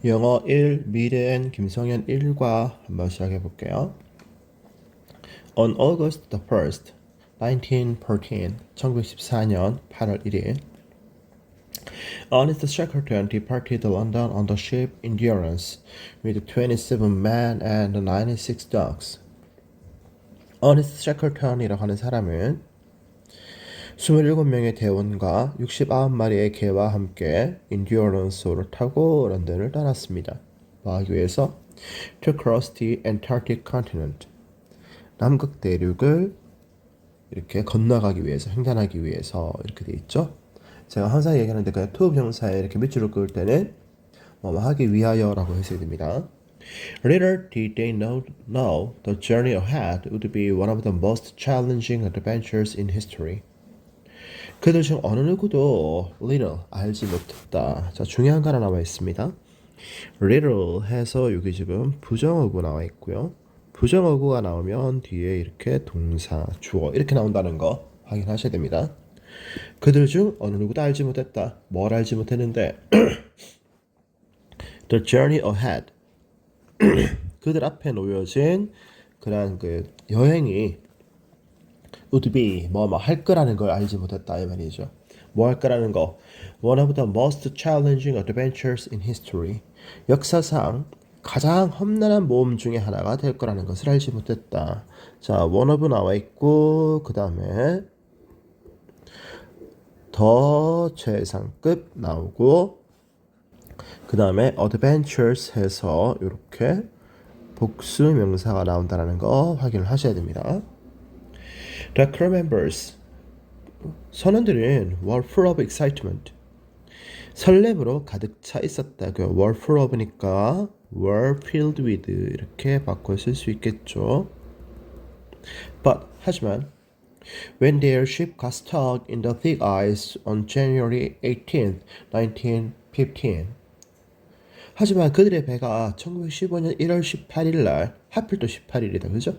영어 1 미래엔 김성현 1과 한번 시작해 볼게요. On August the 1st, 1914, 1914년 8월 1일, Ernest Shackleton departed London on the ship Endurance with 27 men and 96 dogs. Ernest Shackleton이라고 하는 사람은 27명의 대원과 69마리의 개와 함께 인듀어런스호를 타고 런던을 떠났습니다. 뭐 하기 위해서? To cross the Antarctic continent. 남극 대륙을 이렇게 건너가기 위해서, 횡단하기 위해서 이렇게 돼 있죠. 제가 항상 얘기하는데 그냥 to 명사에 이렇게 밑줄을 그을 때는 뭐 하기 위하여라고 해석이 됩니다. Little did they know the journey ahead would be one of the most challenging adventures in history. 그들 중 어느 누구도 little 알지 못했다. 자, 중요한 거 하나 나와 있습니다. little 해서 여기 지금 부정어구 나와 있고요. 부정어구가 나오면 뒤에 이렇게 동사, 주어 이렇게 나온다는 거 확인하셔야 됩니다. 그들 중 어느 누구도 알지 못했다. 뭘 알지 못했는데 The journey ahead 그들 앞에 놓여진 그러한 그 여행이 would be 뭐 할 거라는 걸 알지 못했다 이 말이죠. 뭐 할 거라는 거. One of the most challenging adventures in history. 역사상 가장 험난한 모험 중에 하나가 될 거라는 것을 알지 못했다. 자, one of 나와 있고 그 다음에 더 최상급 나오고 그 다음에 adventures 해서 이렇게 복수 명사가 나온다는 거 확인을 하셔야 됩니다. The crew members 선원들은 were full of excitement 설렘으로 가득 차 있었다고요. were full of니까 were filled with 이렇게 바꿔 쓸 수 있겠죠. But 하지만 when their ship got stuck in the thick ice on January 18th, 1915 하지만 그들의 배가 1915년 1월 18일 날 하필 또 18일이다 그죠?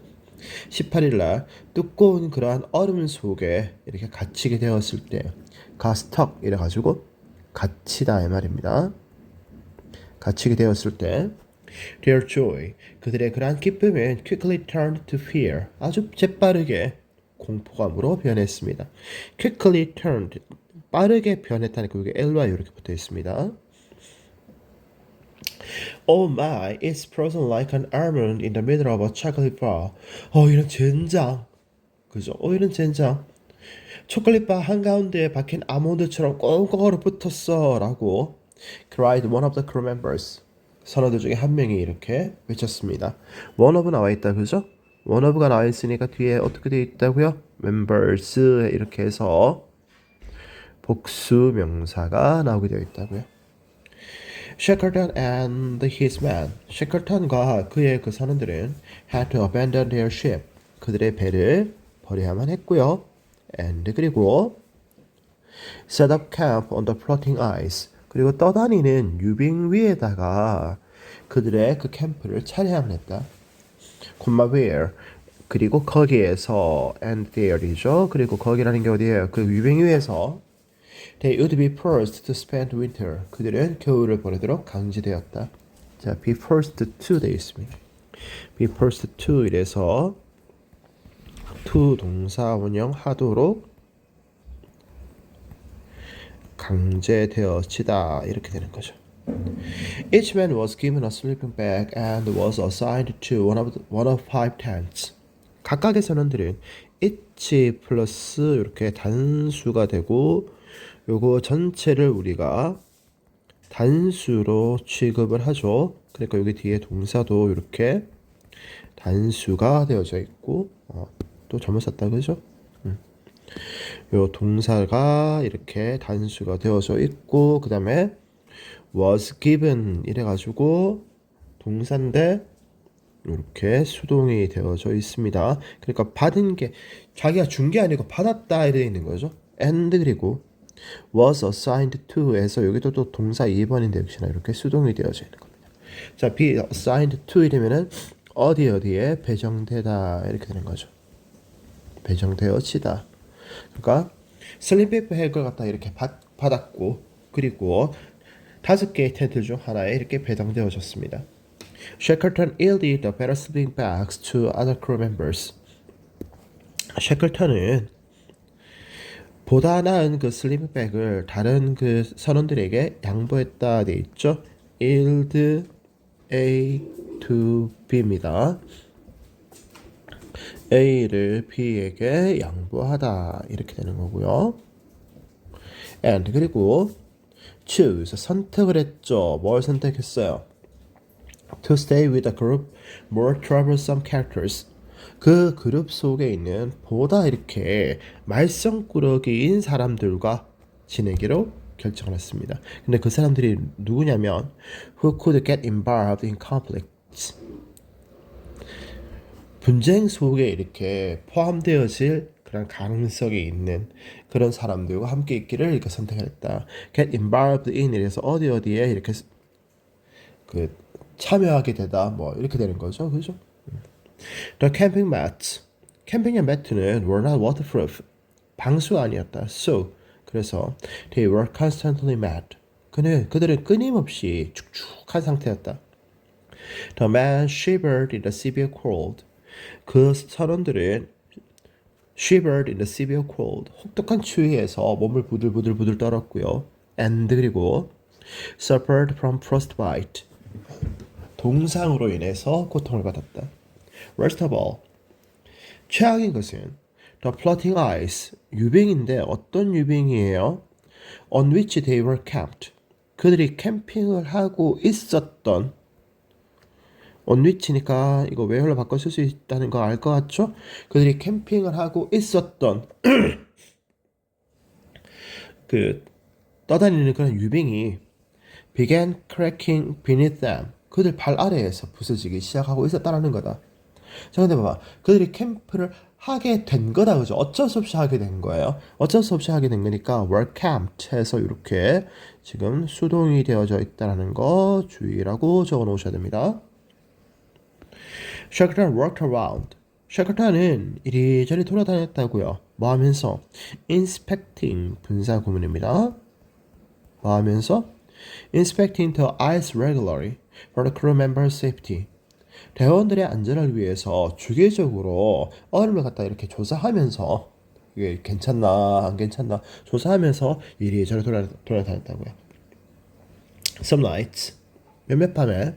18일 날 두꺼운 그러한 얼음 속에 이렇게 갇히게 되었을 때 가스턱 이래가지고 갇히다 이 말입니다. 갇히게 되었을 때 Their joy 그들의 그러한 기쁨은 quickly turned to fear 아주 재빠르게 공포감으로 변했습니다. quickly turned 빠르게 변했다니까 여기 L와 이렇게 붙어 있습니다. Oh my, it's frozen like an almond in the middle of a chocolate bar. 이런 젠장. 그죠? 이런 젠장. 초콜릿바 한가운데에 박힌 아몬드처럼 꽁꽁 얼어붙었어. 라고 cried one of the crew members. 선원들 중에 한 명이 이렇게 외쳤습니다. one of 나와 있다. 그죠? one of가 나와 있으니까 뒤에 어떻게 되어 있다고요? members 이렇게 해서 복수 명사가 나오게 되어 있다고요. Shackleton and his men. 셰클턴과 그의 그 선원들은 had to abandon their ship. 그들의 배를 버려야만 했고요. And 그리고 set up camp on the floating ice. 그리고 떠다니는 유빙 위에다가 그들의 그 캠프를 차려야만 했다. 콤마 where. 그리고 거기에서 and there이죠. 그리고 거기라는 게 어디예요? 그 유빙 위에서 They would be forced to spend winter. 그들은 겨울을 보내도록 강제되었다. 자, be forced to 되어 있습니다. be forced to 이래서 to 동사 원형하도록 강제되어지다 이렇게 되는 거죠. Each man was given a sleeping bag and was assigned to one of five tents. 각각의 선원들은 each 플러스 이렇게 단수가 되고 요거 전체를 우리가 단수로 취급을 하죠. 그러니까 여기 뒤에 동사도 이렇게 단수가 되어져 있고 또 잘못 썼다 그죠? 요 동사가 이렇게 단수가 되어져 있고 그 다음에 was given 이래가지고 동사인데 이렇게 수동이 되어져 있습니다. 그러니까 받은 게 자기가 준 게 아니고 받았다 이래 있는 거죠. and 그리고 was assigned to에서 여기도 또 동사 2번인데 역시나 이렇게 수동이 되어져 있는 겁니다. 자, be assigned to 이러면은 어디에 배정되다 이렇게 되는 거죠. 배정되어지다. 그러니까 슬림백 백을 갖다 이렇게 받았고 그리고 5개의 텐트 중 하나에 이렇게 배당되어졌습니다. Shackleton yielded the better sleeping bags to other crew members. 셰클턴은 보다 나은 그 슬리핑백을 다른 그 선원들에게 양보했다 돼 있죠. yield A to B입니다. A를 B에게 양보하다 이렇게 되는 거고요. And 그리고 choose 선택을 했죠. 뭘 선택했어요? To stay with a group more troublesome characters. 그 그룹 속에 있는 보다 이렇게 말썽꾸러기인 사람들과 지내기로 결정을 했습니다. 근데 그 사람들이 누구냐면 who could get involved in conflicts. 분쟁 속에 이렇게 포함되어질 그런 가능성이 있는 그런 사람들과 함께 있기를 이렇게 선택했다. get involved in 이래서 어디에 이렇게 그 참여하게 되다 뭐 이렇게 되는 거죠. 그죠? The camping mats. 캠핑용 매트는 were not waterproof. 방수가 아니었다. So 그래서 they were constantly mad. 그들은 끊임없이 축축한 상태였다. The man shivered in the severe cold. 그 선원들은 shivered in the severe cold. 혹독한 추위에서 몸을 부들부들 떨었고요. And 그리고 suffered from frostbite. 동상으로 인해서 고통을 받았다. Worst of all, 최악인 것은 the floating ice, 유빙인데 어떤 유빙이에요? On which they were camped. 그들이 캠핑을 하고 있었던 on which니까 이거 where로 바꿔 쓸 수 있다는 거 알 것 같죠? 그들이 캠핑을 하고 있었던 그 떠다니는 그런 유빙이 began cracking beneath them. 그들 발 아래에서 부서지기 시작하고 있었다는 거다. 자, 근데 봐봐. 그들이 캠프를 하게 된 거다, 그죠? 어쩔 수 없이 하게 된 거예요. 어쩔 수 없이 하게 된 거니까 were camped 해서 이렇게 지금 수동이 되어져 있다는 거 주의라고 적어 놓으셔야 됩니다. Shackleton worked around. 샤클턴은 이리저리 돌아다녔다고요. 뭐 하면서? inspecting 분사 구문입니다. 뭐 하면서? inspecting the ice regularly for the crew member's safety. 대원들의 안전을 위해서 주기적으로 얼음을 갖다 이렇게 조사하면서 이게 괜찮나 안 괜찮나 조사하면서 이리저리 돌아다녔다고요. Some nights 몇몇 밤에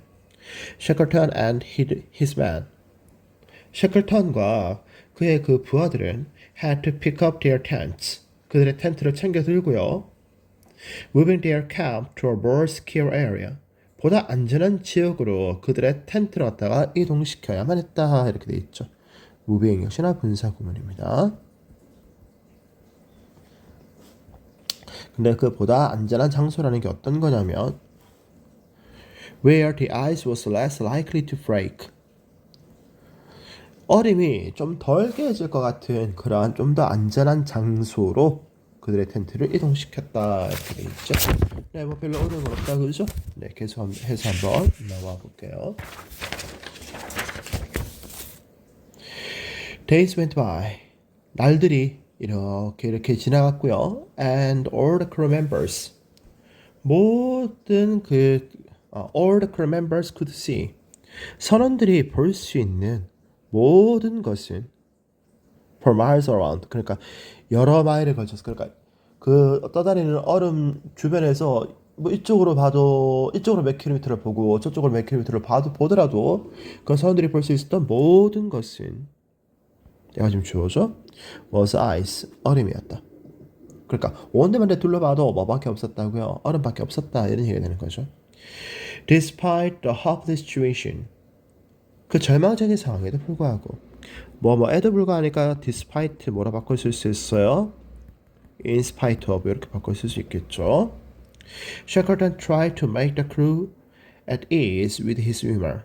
Shackleton and his men 샤클턴과 그의 그 부하들은 had to pick up their tents. 그들의 텐트를 챙겨 들고요. Moving their camp to a more secure area. 보다 안전한 지역으로 그들의 텐트를 갖다가 이동시켜야만 했다. 이렇게 돼 있죠. moving 역시나 분사 구문입니다. 근데 그 보다 안전한 장소라는 게 어떤 거냐면 where the ice was less likely to break. 얼음이 좀 덜 깨질 것 같은 그러한 좀 더 안전한 장소로 그들의 텐트를 이동시켰다 이렇게 돼 있죠. 네, 뭐 별로 어려운 건 없다 그죠? 네, 계속해서 한번 나와 볼게요. Days went by. 날들이 이렇게 지나갔고요. And all the crew members 모든 all the crew members could see. 선원들이 볼 수 있는 모든 것은 for miles around. 그러니까 여러 마일에 걸쳐서 그러니까 그 떠다니는 얼음 주변에서 뭐 이쪽으로 봐도 이쪽으로 몇 킬로미터를 보고 저쪽으로 몇 킬로미터를 보더라도 그 사람들이 볼 수 있었던 모든 것은 내가 지금 주어져 was ice 얼음이었다. 그러니까 온데만데 둘러봐도 뭐밖에 없었다고요? 얼음밖에 없었다 이런 얘기가 되는 거죠. Despite the hopeless situation. 그 절망적인 상황에도 불구하고 뭐에도 불구하니까 despite 뭐라 바꿔 쓸 수 있어요? in spite of 이렇게 바꿔 쓸 수 있겠죠. Shackleton tried to make the crew at ease with his humor.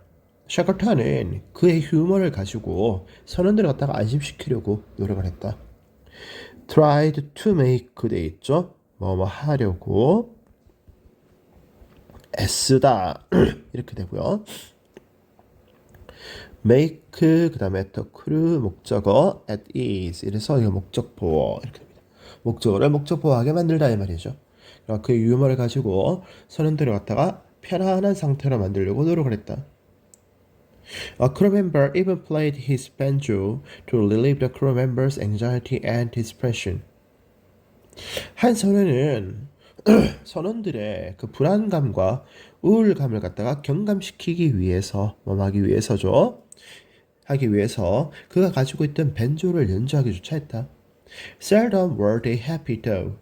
샤클턴은 그의 휴머를 가지고 선원들을 갖다가 안심시키려고 노력을 했다. tried to make 돼 있죠. 뭐 하려고 애쓰다 이렇게 되고요. make 그 다음에 the crew 목적어 at ease 이래서 이거 목적보어 이렇게 됩니다. 목적어를 목적보어하게 만들다 이 말이죠. 그러니까 그 유머를 가지고 선원들을 갖다가 편안한 상태로 만들려고 노력을 했다. A crew member even played his banjo to relieve the crew member's anxiety and depression. 한 선원은 선원들의 그 불안감과 우울감을 갖다가 경감시키기 위해서 하기 위해서죠. 하기 위해서 그가 가지고 있던 벤조를 연주하기조차 했다. Seldom were they happy though.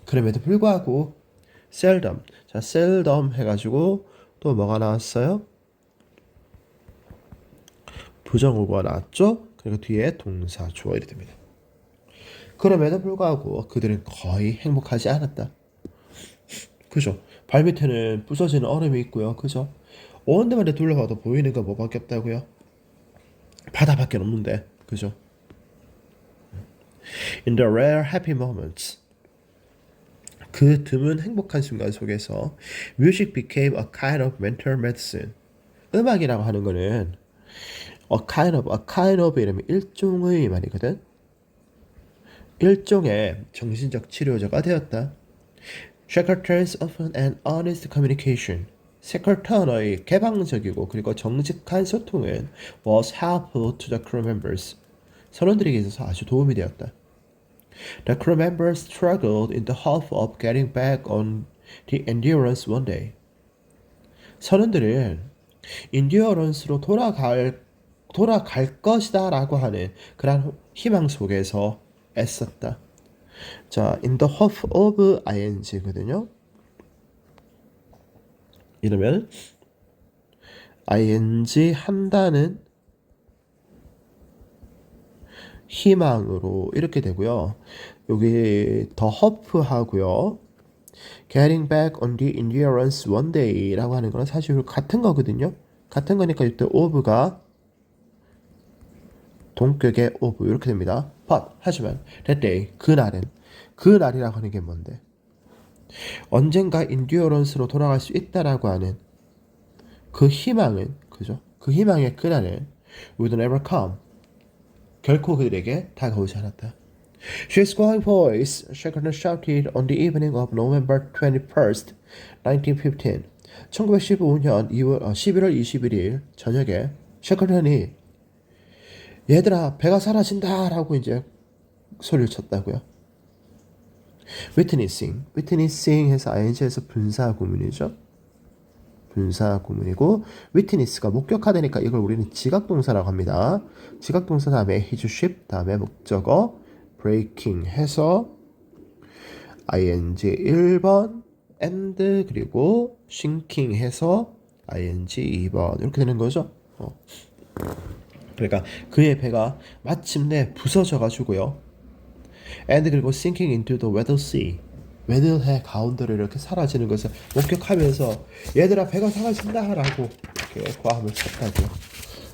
그럼에도 불구하고 seldom, 자 seldom 해가지고 또 뭐가 나왔어요? 부정어가 나왔죠? 그리고 뒤에 동사 주어 이렇게 됩니다. 그럼에도 불구하고 그들은 거의 행복하지 않았다. 그죠? 발밑에는 부서지는 얼음이 있고요. 그죠? 온 데만 둘러봐도 보이는 건 뭐밖에 없다고요? 바다밖에 없는데. 그죠? In the rare happy moments, 그 드문 행복한 순간 속에서 music became a kind of mental medicine. 음악이라고 하는 거는 a kind of 이러면 일종의 말이거든. 일종의 정신적 치료제가 되었다. Shackleton's open and honest communication. 셰컬턴의 개방적이고 그리고 정직한 소통은 was helpful to the crew members. 선원들에게 있어서 아주 도움이 되었다. The crew members struggled in the hope of getting back on the Endurance one day. 선원들은 인듀어런스로 돌아갈 것이다라고 하는 그런 희망 속에서 애썼다. 자, in the hope of ing거든요. 이러면 ing 한다는 희망으로 이렇게 되고요. 여기 the hope 하고요. getting back on the endurance one day라고 하는 거는 사실 같은 거거든요. 같은 거니까 이때 of가 동격의 of 이렇게 됩니다. But 하지만 that day 그날이라고 하는 게 뭔데? 언젠가 인듀어런스로 돌아갈 수 있다라고 하는 그 희망은 그죠? 그 희망의 그날은 would never come. 결코 그들에게 다가오지 않았다. She's going boys, Shackleton shouted on the evening of November 21st, 1915. 1915년 11월 21일 저녁에 셰클턴이 얘들아 배가 사라진다라고 이제 소리를 쳤다고요. witnessing 해서 ing에서 분사 구문이죠. 분사 구문이고 witness가 목격하다니까 이걸 우리는 지각동사라고 합니다. 지각동사 다음에 his ship 다음에 목적어 breaking 해서 ing 1번 and 그리고 sinking 해서 ing 2번 이렇게 되는 거죠. 그러니까 그의 배가 마침내 부서져 가지고요. and 그리고 sinking into the weather sea 웨들해 가운데로 이렇게 사라지는 것을 목격하면서 얘들아 배가 사라진다라고 이렇게 고함을 쳤다고요.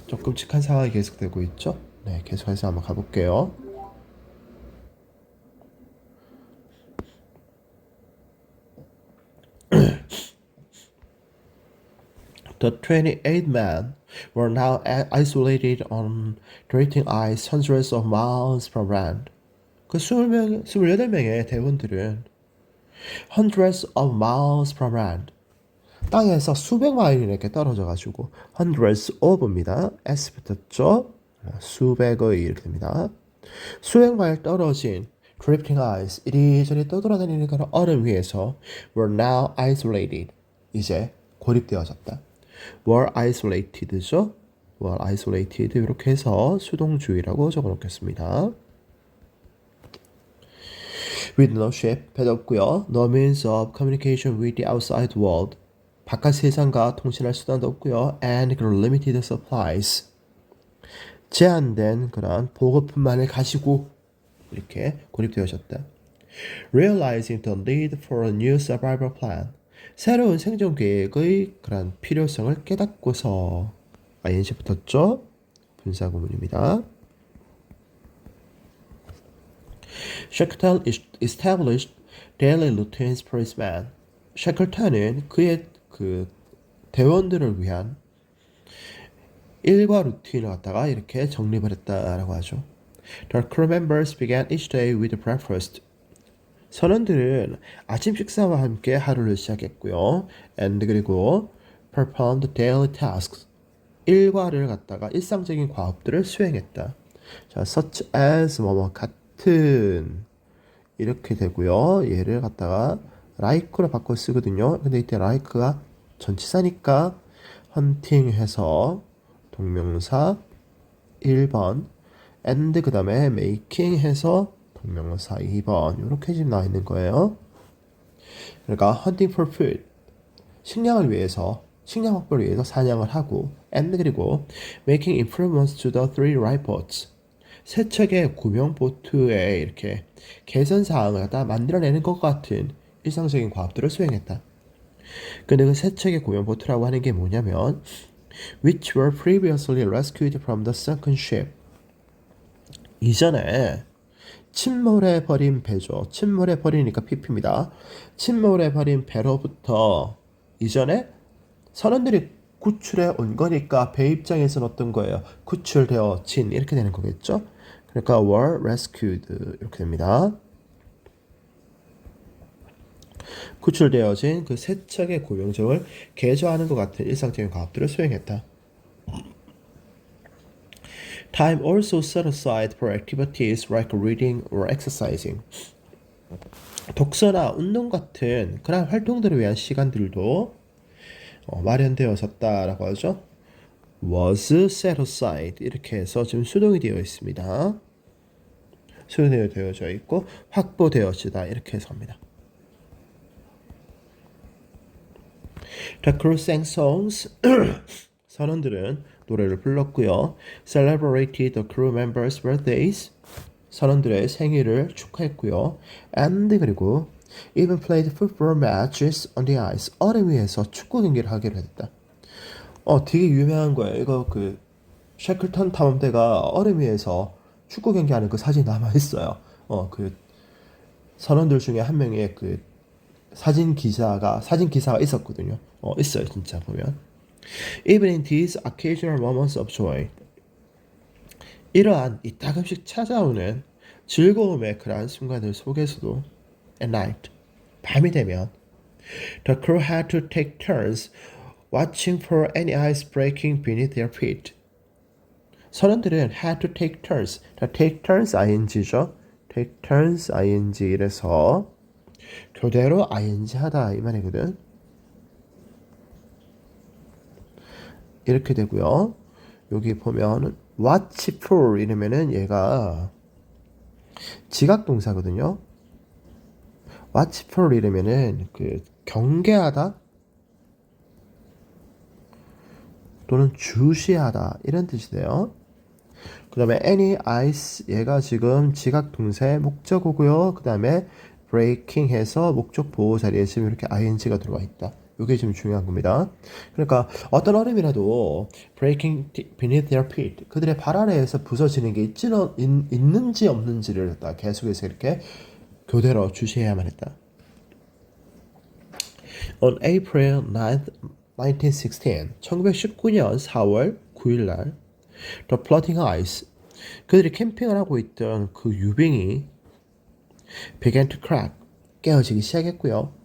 좀 끔찍한 상황이 계속되고 있죠. 네, 계속해서 한번 가볼게요. The 28 men were now isolated on drifting ice hundreds of miles from land. 그 28명의 대원들은 hundreds of miles from land. 땅에서 수백 마일이 이렇게 떨어져가지고 hundreds of입니다. S 붙었죠? 수백의 이렇게 됩니다. 수백 마일 떨어진 drifting ice, 이리저리 떠돌아다니는 그런 얼음 위에서 were now isolated. 이제 고립되어졌다. were isolated죠? were isolated 이렇게 해서 수동주의라고 적어놓겠습니다. with no ship, 배도 없고요. no means of communication with the outside world. 바깥 세상과 통신할 수단도 없고요. and limited supplies. 제한된 그런 보급품만을 가지고 이렇게 고립되어졌다. realizing the need for a new survival plan. 새로운 생존 계획의 그런 필요성을 깨닫고서 ing 붙었죠? 분사 구문입니다. Shackleton established daily routines for his men. 셰클턴은 그의 그 대원들을 위한 일과 루틴을 갖다가 이렇게 정립을 했다라고 하죠. The crew members began each day with breakfast. 선원들은 아침 식사와 함께 하루를 시작했고요. and 그리고 performed daily tasks. 일과를 갖다가 일상적인 과업들을 수행했다. 자, such as 뭐뭐 같은 이렇게 되고요. 얘를 갖다가 like로 바꿔 쓰거든요. 근데 이때 like가 전치사니까 헌팅해서 동명사 1번 and 그 다음에 making 해서 동명사 2번 이렇게 지금 나와 있는 거예요. 그러니까 hunting for food 식량을 위해서 식량 확보를 위해서 사냥을 하고 and 그리고 making improvements to the three lifeboats 세 척의 구명 보트에 이렇게 개선 사항을 갖다 만들어내는 것 같은 일상적인 과업들을 수행했다. 근데 그 세 척의 구명 보트라고 하는 게 뭐냐면 which were previously rescued from the sunken ship 이전에 침몰해 버린 배죠. 침몰해 버리니까 PP입니다. 침몰해 버린 배로부터 이전에 선원들이 구출해 온 거니까 배 입장에서는 어떤 거예요? 구출되어진 이렇게 되는 거겠죠? 그러니까 were rescued 이렇게 됩니다. 구출되어진 그 세 척의 고명정을 개조하는 것 같은 일상적인 과업들을 수행했다. Time also set aside for activities like reading or exercising. 독서나 운동 같은 그런 활동들을 위한 시간들도 마련되어졌다라고 하죠. was set aside 이렇게 해서 지금 수동이 되어 있습니다. 수동이 되어져 있고 확보되어지다 이렇게 해서 합니다. The crew sang songs. 선원들은 노래를 불렀고요. Celebrated the crew members' birthdays. 선원들의 생일을 축하했고요. And 그리고 even played football matches on the ice. 얼음 위에서 축구 경기를 하기로 했다. 되게 유명한 거예요. 이거 그 shackleton 탐험대가 얼음 위에서 축구 경기하는 그 사진이 남아 있어요. 그 선원들 중에 한 명의 그 사진 기사가 있었거든요. 있어요, 진짜 보면. Even in these occasional moments of joy. 이러한 이따금씩 찾아오는 즐거움의 그러한 순간들 속에서도 at night, 밤이 되면 the crew had to take turns watching for any ice breaking beneath their feet. 선원들은 had to take turns. take turns ing죠. take turns ing 이래서 교대로 ing 하다 이 말이거든. 이렇게 되고요. 여기 보면 watch for 이러면은 얘가 지각 동사거든요. watch for 이러면은 그 경계하다 또는 주시하다 이런 뜻이 돼요. 그 다음에 any ice 얘가 지금 지각 동사의 목적어고요. 그 다음에 breaking 해서 목적 보호 자리에 지금 이렇게 ing가 들어와 있다. 이게 지금 중요한 겁니다. 그러니까 어떤 얼음이라도 breaking beneath their feet 그들의 발 아래에서 부서지는 게 있는지 없는지를 갖다 계속해서 이렇게 교대로 주시해야만 했다. On April 9th, 1916, 1919년 4월 9일 날 The floating ice 그들이 캠핑을 하고 있던 그 유빙이 began to crack 깨어지기 시작했고요.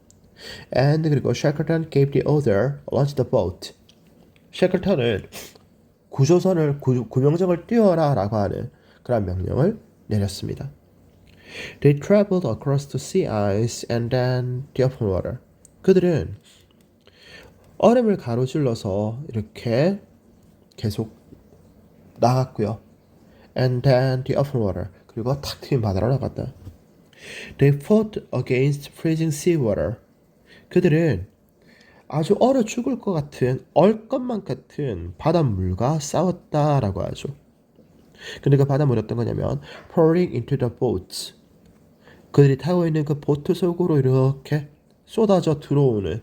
And 그리고 Shackleton gave the order launch the boat. 샤클턴은 구조선을 구명정을 띄워라라고 하는 그런 명령을 내렸습니다. They traveled across the sea ice and then the open water. 그들은 얼음을 가로질러서 이렇게 계속 나갔고요. And then the open water. 그리고 탁 트인 바다로 나갔다. They fought against freezing sea water. 그들은 아주 얼어 죽을 것 같은 얼것만 같은 바닷물과 싸웠다라고 하죠. 근데 그 바닷물이 어떤 거냐면 pouring into the boats. 그들이 타고 있는 그 보트 속으로 이렇게 쏟아져 들어오는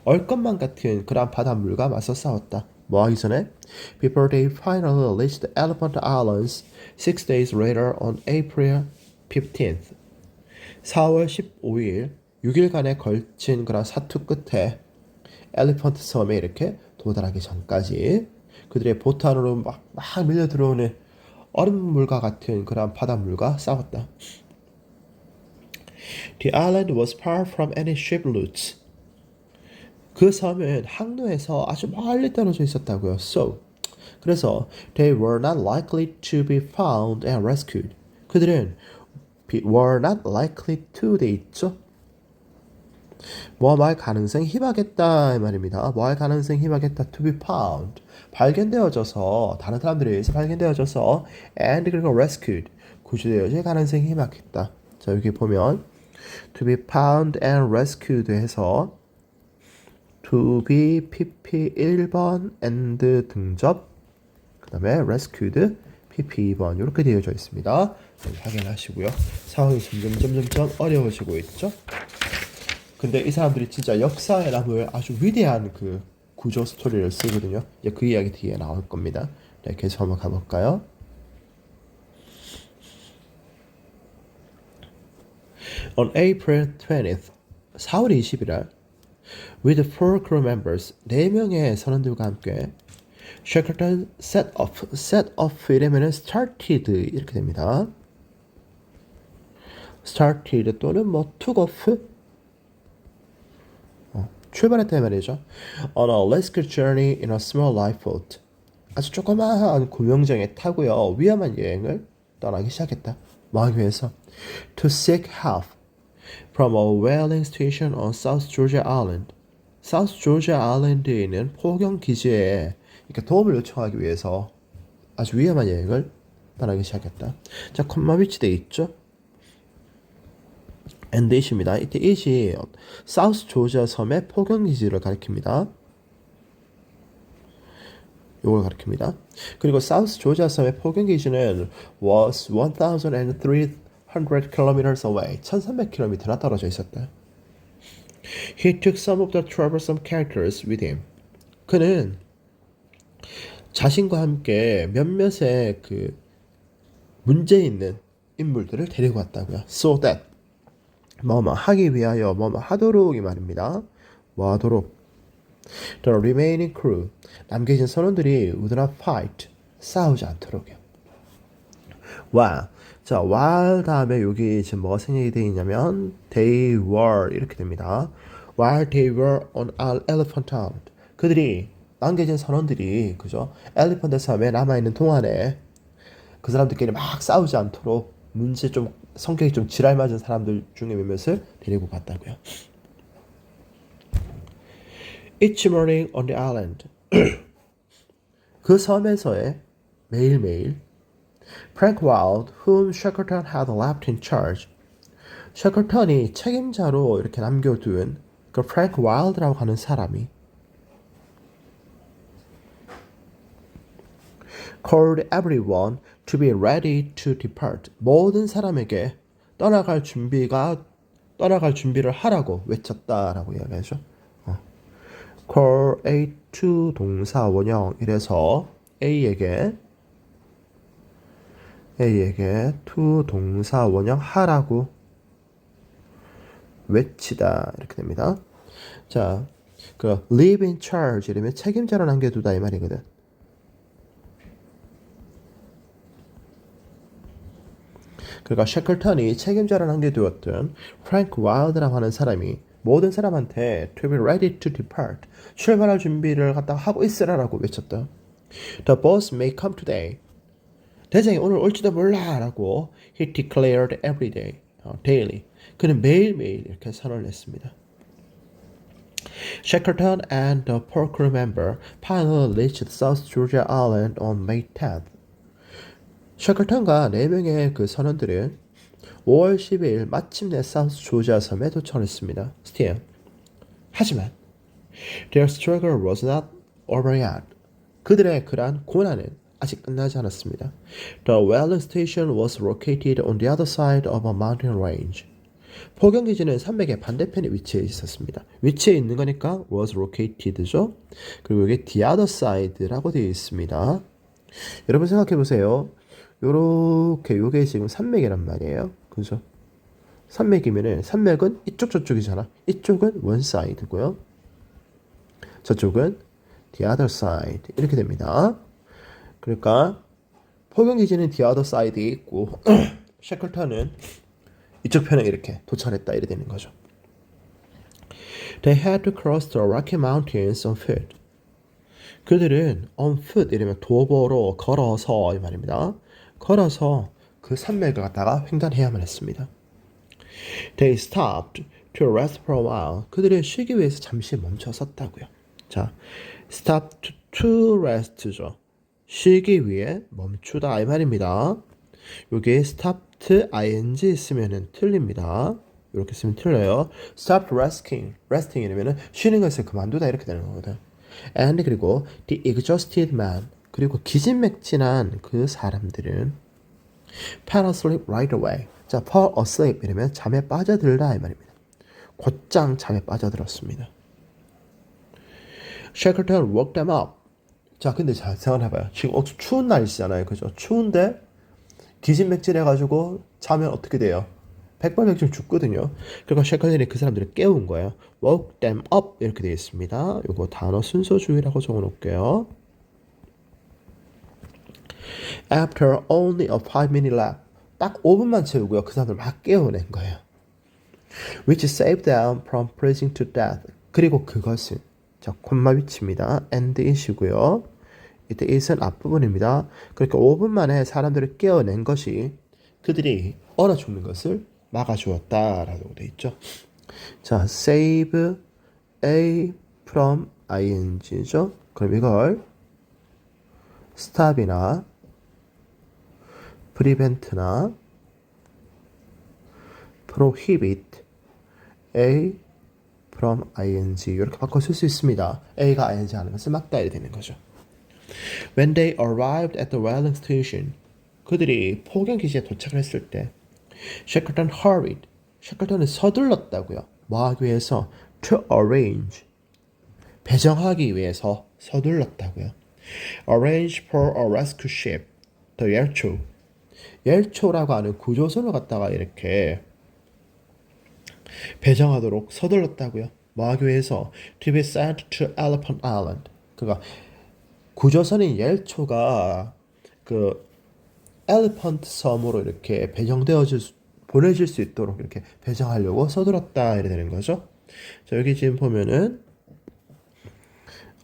얼것만 같은 그런 바닷물과 맞서 싸웠다. 뭐 하기 전에? Before they finally reached Elephant Islands 6 days later on April 15th. 4월 15일 6일간에 걸친 그런 사투 끝에 엘리펀트 섬에 이렇게 도달하기 전까지 그들의 보트 안으로 막 밀려 들어오는 얼음물과 같은 그런 바닷물과 싸웠다. The island was far from any ship routes. 그 섬은 항로에서 아주 멀리 떨어져 있었다고요. So, 그래서 they were not likely to be found and rescued. 그들은 were not likely to 돼 있죠. 뭐할 가능성이 희박했다 이 말입니다. 뭐할 가능성이 희박했다 to be found 발견되어져서 다른 사람들에 의해서 발견되어져서 and 그리고 rescued 구조되어질 가능성이 희박했다. 자 여기 보면 to be found and rescued 해서 to be pp 1번 and 등접 그 다음에 rescued pp 2번 이렇게 되어져 있습니다. 확인하시고요. 상황이 점점 어려워지고 있죠. 근데 이 사람들이 진짜 역사에 남을 아주 위대한 그 구조 스토리를 쓰거든요. 이제 그 이야기 뒤에 나올 겁니다. 네, 계속 한번 가볼까요? On April 20th, 4월 20일 with 4 crew members, 4명의 선원들과 함께 Shackleton set off 이라면 started 이렇게 됩니다. started 또는 뭐 took off 출발했다 말이죠. On a rescue journey in a small lifeboat. 아주 조그마한 구명정에 타고요. 위험한 여행을 떠나기 시작했다. 뭐 하기 위해서? To seek help from a whaling station on South Georgia Island. South Georgia Island에 있는 포경 기지에 이렇게 도움을 요청하기 위해서 아주 위험한 여행을 떠나기 시작했다. 자, 콤마 위치돼 있죠? and it입니다. 이때 it이 사우스 조지아 섬의 포경 기지를 가리킵니다. 요걸 가리킵니다. 그리고 사우스 조지아 섬의 포경 기지는 was 1,300 kilometers away. 1,300km나 떨어져 있었다. He took some of the troublesome characters with him. 그는 자신과 함께 몇몇의 그 문제 있는 인물들을 데리고 왔다고요. So that 뭐뭐 하기 위하여 뭐뭐 하도록 이 말입니다. 뭐 하도록 The remaining crew 남겨진 선원들이 would not fight 싸우지 않도록요. While 자 while 다음에 여기 지금 뭐가 생략이 되어 있냐면 they were 이렇게 됩니다. While they were on Elephant Island 그들이 남겨진 선원들이 그죠? 엘리펀트 섬에 남아있는 동안에 그 사람들끼리 막 싸우지 않도록 문제 좀 성격이 좀 지랄 맞은 사람들 중에 몇몇을 데리고 갔다고요. Each morning on the island 그 섬에서의 매일매일 Frank Wild, whom Shackleton had left in charge 샤클턴이 책임자로 이렇게 남겨둔 그 프랭크 와일드라고 하는 사람이 called everyone to be ready to depart. 모든 사람에게 떠나갈 준비를 하라고 외쳤다라고 이야기하죠. call A to 동사 원형 이래서 A에게 to 동사 원형 하라고 외치다 이렇게 됩니다. 자, 그 live in charge 이러면 책임자로 남겨두다 이 말이거든. 그러니까 샤클턴이 책임자로 남겨두었던 프랭크 와일드라고 하는 사람이 모든 사람한테 to be ready to depart 출발할 준비를 갖다가 하고 있으라라고 외쳤다. The boss may come today. 대장이 오늘 올지도 몰라라고 he declared every day, daily. 그는 매일매일 이렇게 선언을 했습니다. Shackleton and the poor crew member finally reached South Georgia Island on May 10th. 샤클턴과 4명의 그 선원들은 5월 12일 마침내 사우스 조지아 섬에 도착했습니다. Still, 하지만 their struggle was not over yet. 그들의 그러한 고난은 아직 끝나지 않았습니다. The whaling station was located on the other side of a mountain range. 포경기지는 산맥의 반대편에 위치해 있었습니다. 위치해 있는 거니까 was located죠. 그리고 이게 the other side라고 되어 있습니다. 여러분 생각해 보세요. 요렇게 요게 지금 산맥이란 말이에요. 그죠? 산맥이면은 산맥은 이쪽 저쪽이잖아. 이쪽은 one side고요. 저쪽은 the other side 이렇게 됩니다. 그러니까 포경기지는 the other side에 있고 샤클턴은 이쪽 편에 이렇게 도착했다 이래 되는 거죠. They had to cross the Rocky Mountains on foot. 그들은 on foot 이러면 도보로 걸어서 이 말입니다. 걸어서 그 산맥을 갖다가 횡단해야만 했습니다. They stopped to rest for a while. 그들은 쉬기 위해서 잠시 멈춰 섰다고요. 자, stop to rest죠. 쉬기 위해 멈추다 이 말입니다. 여기에 stopped ing 있으면은 틀립니다. 이렇게 쓰면 틀려요. stop resting 이러면은 쉬는 것을 그만두다 이렇게 되는 거거든. and 그리고 the exhausted man 그리고 기진맥진한 그 사람들은 fell asleep right away. 자, fall asleep 이러면 잠에 빠져들다 이 말입니다. 곧장 잠에 빠져들었습니다. Shackleton woke them up. 자, 근데 잘 생각해봐요. 지금 추운 날씨잖아요, 그죠? 추운데 기진맥진해가지고 자면 어떻게 돼요? 백발백중 죽거든요. 그러니까 셰클린이 그 사람들을 깨운 거예요. woke them up 이렇게 되어 있습니다. 이거 단어 순서 주의라고 적어놓을게요. After only a 5-minute lap. 딱 5분만 채우고요. 그 사람들 막 깨워낸 거예요. Which saved them from freezing to death. 그리고 그것은 자, 콤마 위치입니다. and이시고요. 이때 it은 앞부분입니다. 그렇게 5분 만에 사람들을 깨워낸 것이 그들이 얼어 죽는 것을 막아주었다라고 되어 있죠. 자, save a from ing죠. 그럼 이걸 stop이나 prevent나 prohibit a from ing 이렇게 바꿔 쓸 수 있습니다. a가 ing 하는 것을 막다 이렇게 되는 거죠. When they arrived at the whaling station, 그들이 포경 기지에 도착을 했을 때, Shackleton hurried. 샤클턴은 서둘렀다고요. 뭐 하기 위해서? To arrange. 배정하기 위해서 서둘렀다고요. Arrange for a rescue ship. The 옐초. 옐초라고 하는 구조선을 갖다가 이렇게 배정하도록 서둘렀다고요. 뭐 하기 위해서? To be sent to Elephant Island. 그가 구조선인 옐초가 그 엘리펀트 섬으로 이렇게 보내질 수 있도록 이렇게 배정하려고 서둘렀다 이래 되는 거죠. 자, 여기 지금 보면은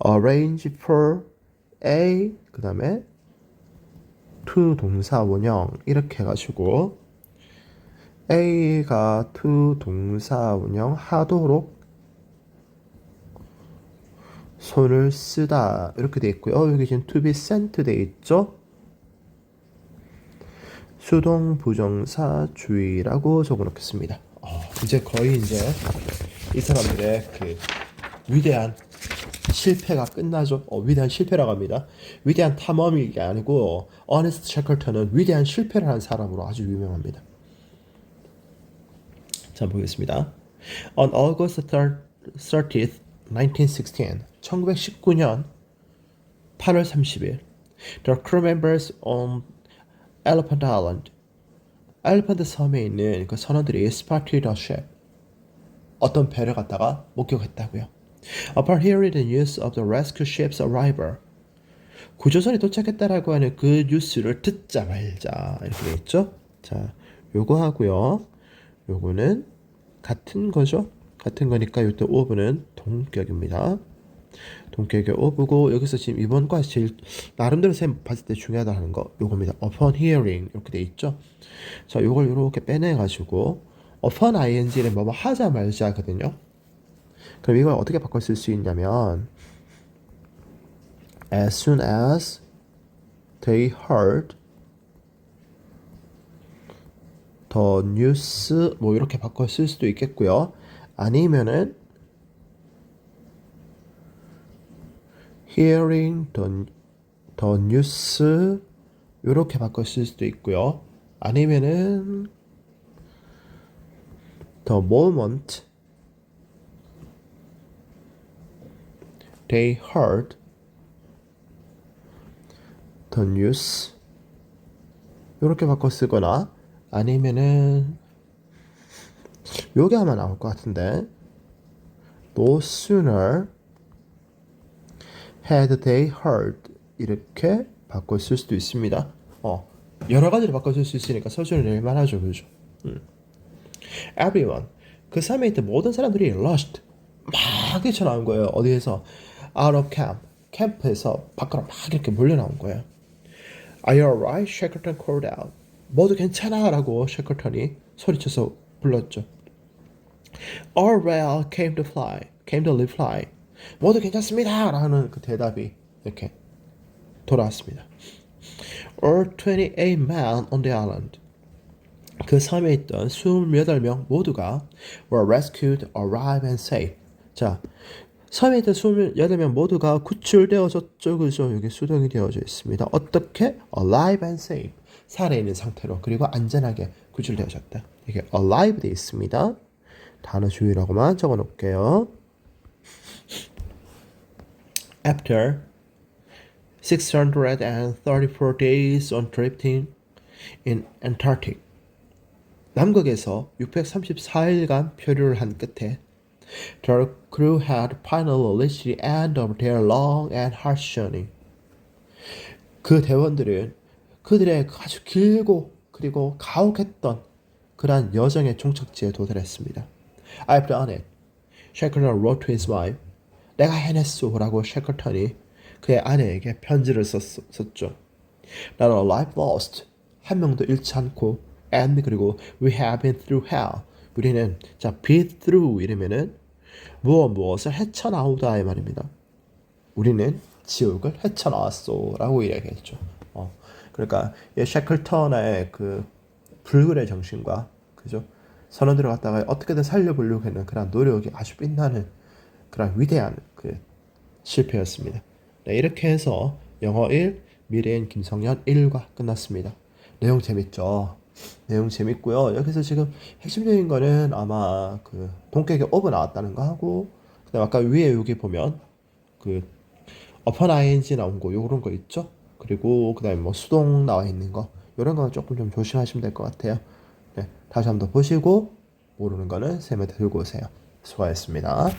arrange for a 그 다음에 to 동사 원형 이렇게 해가지고 a가 to 동사 원형 하도록 손을 쓰다 이렇게 돼 있고요. 여기 지금 to be sent 돼 있죠. 수동 부정사 주의라고 적어놓겠습니다. 이제 거의 이제 이 사람들의 그 위대한 실패가 끝나죠. 위대한 실패라고 합니다. 위대한 탐험이 아니고 어네스트 셰클턴은 위대한 실패를 한 사람으로 아주 유명합니다. 자, 보겠습니다. On August 30th, 1916, 1919년 8월 30일, the crew members on Elephant Island, 엘리펀트 섬에 있는 그 선원들이 spotted a ship, 어떤 배를 갖다가 목격했다고요. Upon hearing the news of the rescue ship's arrival, 구조선이 도착했다라고 하는 그 뉴스를 듣자마자 이렇게 돼 있죠. 자, 요거 하고요. 요거는 같은 거죠. 같은 거니까 이때 오브는 동격입니다. 동격의 오브고 여기서 지금 이번 과에서 제일 나름대로 쌤 봤을 때 중요하다는 거 요겁니다. Upon hearing 이렇게 돼 있죠. 자, 요걸 이렇게 빼내 가지고 upon ing는 뭐뭐 하자 말자 하거든요. 그럼 이걸 어떻게 바꿔 쓸 수 있냐면 as soon as they heard the news 뭐 이렇게 바꿔 쓸 수도 있겠고요. 아니면은 hearing the news 이렇게 바꿔 쓸 수도 있고요. 아니면은 the moment they heard the news 이렇게 바꿔 쓰거나 아니면은 요게 아마 나올 것 같은데 no sooner had they heard 이렇게 바꿔 쓸 수도 있습니다. 여러 가지로 바꿔 쓸 수 있으니까 서술이 낼만하죠, 그죠? Everyone. 그 섬에 있던 모든 사람들이 rushed. 막 뛰쳐나온 거예요. 어디에서? Out of camp. 캠프에서 밖으로 막 이렇게 몰려 나온 거예요. Are you alright? Shackleton called out. 모두 괜찮아? 라고 셰클턴이 소리쳐서 불렀죠. All well came to fly. came to reply. 모두 괜찮습니다. 라는 그 대답이 이렇게 돌아왔습니다. All 28 men on the island. 그 섬에 있던 28명 모두가 were rescued, alive and safe. 자, 섬에 있던 28명 모두가 구출되어졌죠. 그죠? 여기 수동이 되어져 있습니다. 어떻게? alive and safe. 살아있는 상태로 그리고 안전하게 구출되어졌다. 이게 alive 되어 있습니다. 단어 주의라고만 적어 놓을게요. After 634 days on drifting in Antarctic. 남극에서 634일간 표류를 한 끝에 the crew had finally reached the end of their long and harsh journey. 그 대원들은 그들의 아주 길고 그리고 가혹했던 그러한 여정의 종착지에 도달했습니다. I've done it. 셰클턴 wrote to his wife. 내가 해냈소 라고 셰클턴이 그의 아내에게 편지를 썼죠. Not a life lost. 한 명도 잃지 않고 and 그리고 we have been through hell. 우리는 자 been through 이러면은 무엇을 헤쳐나오다의 말입니다. 우리는 지옥을 헤쳐나왔소 라고 이야기했죠. 그러니까 이 셰클턴의 그 불굴의 정신과 그죠? 선원들을 갖다가 어떻게든 살려보려고 하는 그런 노력이 아주 빛나는 그런 위대한 그 실패였습니다. 네, 이렇게 해서 영어 1, 미래인 김성년 1과 끝났습니다. 내용 재밌죠? 내용 재밌고요. 여기서 지금 핵심적인 거는 아마 그 동격의 오브 나왔다는 거 하고 그다음 아까 위에 여기 보면 그 upon ing 나온 거 요런 거 있죠? 그리고 그다음에 뭐 수동 나와 있는 거 이런 거 조금 좀 조심하시면 될 것 같아요. 네, 다시 한번 더 보시고 모르는 거는 쌤한테 들고 오세요. 수고하셨습니다.